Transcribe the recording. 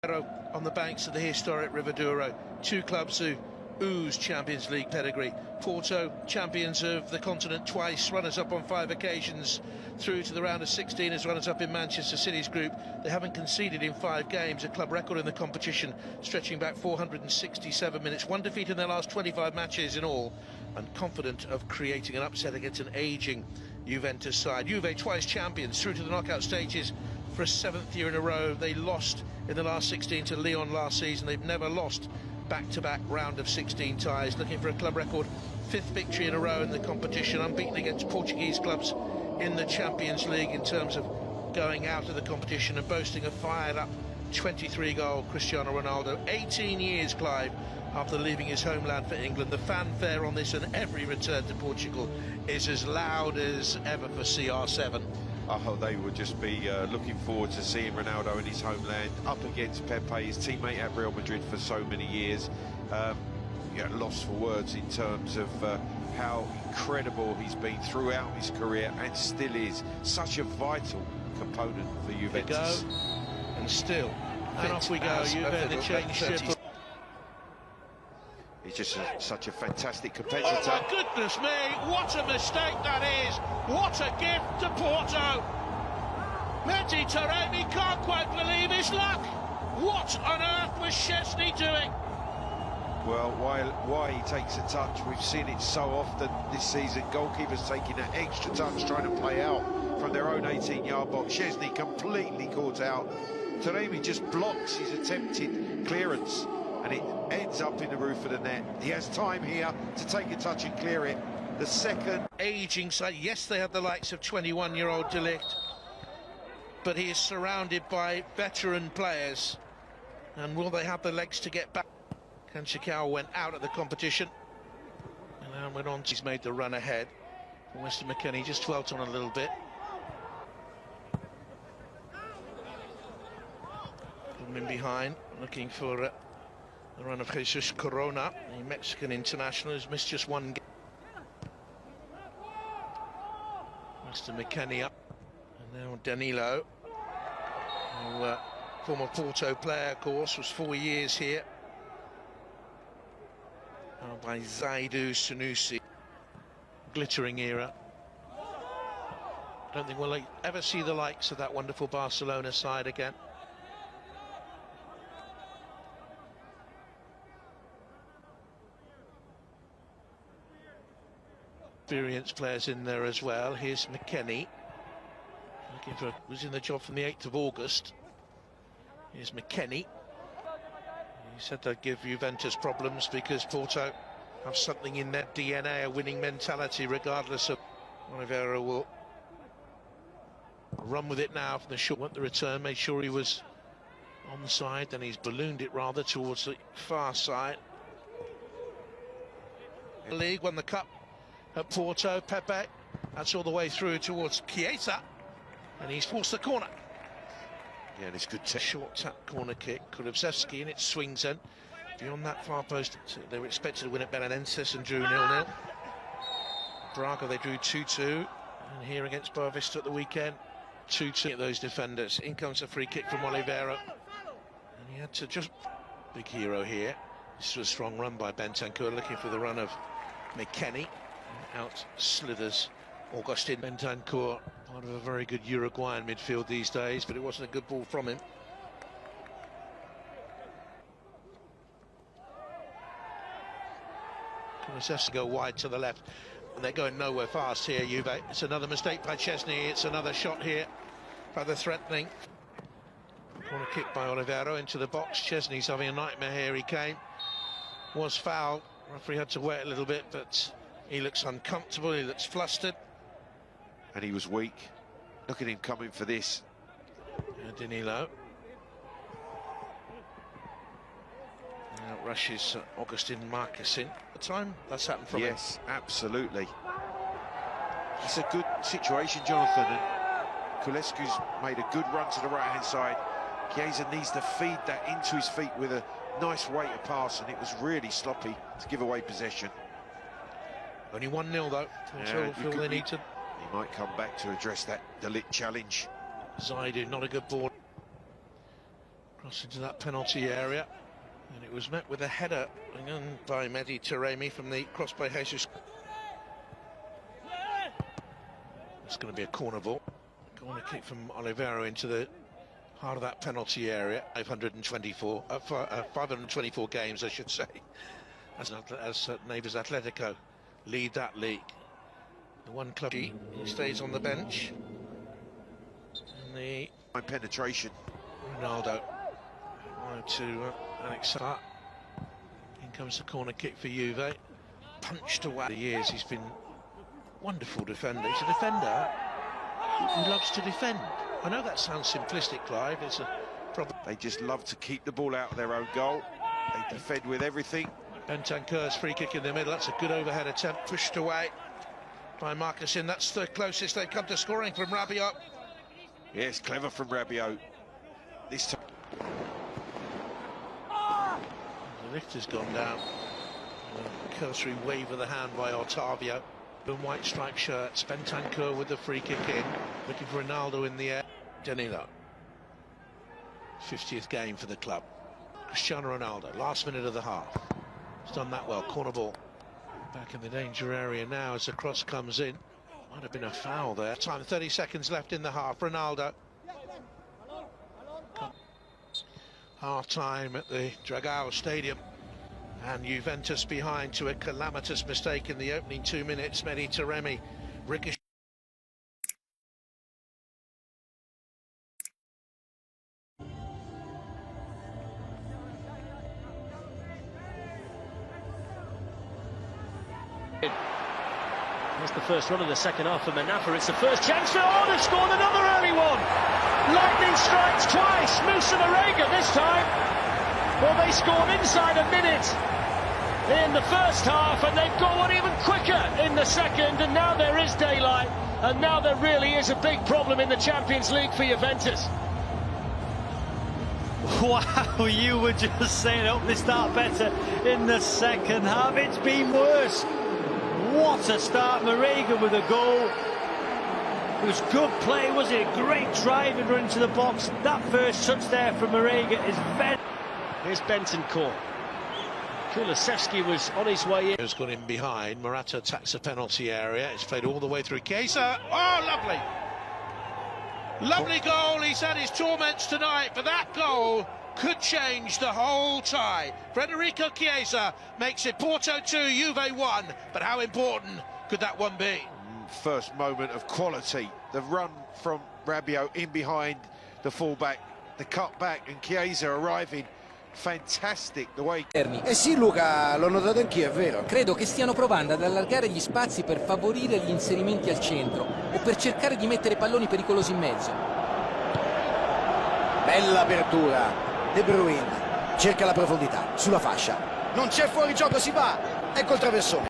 On the banks of the historic River Douro, two clubs who ooze Champions League pedigree. Porto, champions of the continent twice, runners-up on 5 occasions, through to the round of 16 as runners-up in Manchester City's group. They haven't conceded in 5 games, a club record in the competition, stretching back 467 minutes. 1 defeat in their last 25 matches in all, and confident of creating an upset against an ageing Juventus side. Juve, twice champions, through to the knockout stages for a 7th year in a row. They lost in the last 16 to Lyon last season. They've never lost back-to-back round of 16 ties, looking for a club record 5th victory in a row in the competition, unbeaten against Portuguese clubs in the Champions League in terms of going out of the competition, and boasting a fired-up 23-goal Cristiano Ronaldo. 18 years, Clive, after leaving his homeland for England. The fanfare on this and every return to Portugal is as loud as ever for CR7. Oh, they would just be looking forward to seeing Ronaldo in his homeland, up against Pepe, his teammate at Real Madrid for so many years. Lost for words in terms of how incredible he's been throughout his career, and still is such a vital component for Juventus. Go, and still, and off we go. Juve, the change ship. He's just such a fantastic competitor. Oh my goodness me, what a mistake that is. What a gift to Porto. Mehdi Taremi can't quite believe his luck. What on earth was Szczesny doing? Well, why he takes a touch, we've seen it so often this season. Goalkeepers taking an extra touch, trying to play out from their own 18-yard box. Szczesny completely caught out. Taremi just blocks his attempted clearance, and it ends up in the roof of the net. He has time here to take a touch and clear it. The second aging side, yes, they have the likes of 21-year-old De Ligt, but he is surrounded by veteran players, and will they have the legs to get back? Kanchikawa went out of the competition and now went on. He's made the run ahead. Weston McKennie just dwelt on a little bit. Put him in behind, looking for the run of Jesus Corona, the Mexican international who's missed just 1 game. Weston McKennie up, and now Danilo, who, former Porto player, of course, was 4 years here. By Zaidu Sanusi. Glittering era. I don't think we'll ever see the likes of that wonderful Barcelona side again. Experienced players in there as well. Here's McKennie, looking for, was in the job from the 8th of August. Here's McKennie. He said they'd give Juventus problems because Porto have something in their DNA, a winning mentality, regardless of. Oliveira will run with it now from the short. Want the return, made sure he was on the side, then he's ballooned it rather towards the far side. The league won the cup at Porto. Pepe, that's all the way through towards Chiesa, and he's forced the corner. Yeah, and it's good short tap corner kick. Kulusevski, and it swings in beyond that far post. They were expected to win at Belenenses and drew 0-0. Braga, they drew 2-2, and here against Boavista at the weekend, 2-2 at those defenders. In comes a free kick from Oliveira, and he had to just big hero here. This was a strong run by Bentancur, looking for the run of McKennie. Out slithers Augustin Bentancur, part of a very good Uruguayan midfield these days, but it wasn't a good ball from him. Kulusevski go wide to the left, and they're going nowhere fast here, Juve. It's another mistake by Szczesny. It's another shot here, rather threatening. Corner kick by Oliveira into the box. Szczesny's having a nightmare here. He came, was fouled. Referee had to wait a little bit, but he looks uncomfortable. He looks flustered. And he was weak. Look at him coming for this. Danilo. Now rushes Augustin Marquezin. The time that's happened from him. Yes, absolutely. It's a good situation, Jonathan. And Kulescu's made a good run to the right-hand side. Chiesa needs to feed that into his feet with a nice weight of pass, and it was really sloppy to give away possession. Only 1-0 though. Feel they need to. He might come back to address that De Ligt challenge. Zaidu, not a good ball. Cross into that penalty area, and it was met with a header by Mehdi Taremi from the cross by Jesus. It's going to be a corner ball. Corner kick from Oliveira into the heart of that penalty area. 524 games, I should say, as Neighbours Atletico lead that league. The one club, he stays on the bench. And the penetration. Ronaldo to Alex. In comes the corner kick for Juve. Punched away. The years he's been wonderful defender. He's a defender who loves to defend. I know that sounds simplistic, Clive. It's a problem. They just love to keep the ball out of their own goal. They defend with everything. Bentancur's free kick in the middle. That's a good overhead attempt. Pushed away by Marcussin. That's the closest they've come to scoring from Rabiot. Yes, clever from Rabiot. This time. The lift has gone down. A cursory wave of the hand by Otavio. In white striped shirts. Bentancur with the free kick in. Looking for Ronaldo in the air. Danilo. 50th game for the club. Cristiano Ronaldo. Last minute of the half. He's done that well. Corner ball. Back in the danger area now as the cross comes in. Might have been a foul there. Time 30 seconds left in the half. Ronaldo. Half time at the Dragao Stadium. And Juventus behind to a calamitous mistake in the opening 2 minutes. Mehdi Taremi. Ricochet. That's the first run of the second half for Manafa. It's the first chance for... Oh, they've scored another early one! Lightning strikes twice. Moussa Marega this time. Well, they scored inside a minute in the first half, and they've got one even quicker in the second, and now there is daylight, and now there really is a big problem in the Champions League for Juventus. Wow, you were just saying, hope they start better in the second half. It's been worse. What a start. Marega with a goal. It was good play, was it? Great driving run into the box. That first touch there from Marega is very... Here's Bentancur. Kulusevski was on his way in. Has gone in behind. Morata attacks the penalty area. It's played all the way through. Chiesa. Oh, lovely. Lovely goal. He's had his torments tonight, but that goal could change the whole tie. Federico Chiesa makes it Porto 2, Juve 1. But how important could that one be? First moment of quality. The run from Rabiot in behind the fullback, the cut back, and Chiesa arriving. Fantastic the way. Eh sì Luca, l'ho notato anch'io, è vero. Credo che stiano provando ad allargare gli spazi per favorire gli inserimenti al centro o per cercare di mettere palloni pericolosi in mezzo. Bella apertura. De Bruyne cerca la profondità sulla fascia. Non c'è fuorigioco, si va. Ecco il traversone.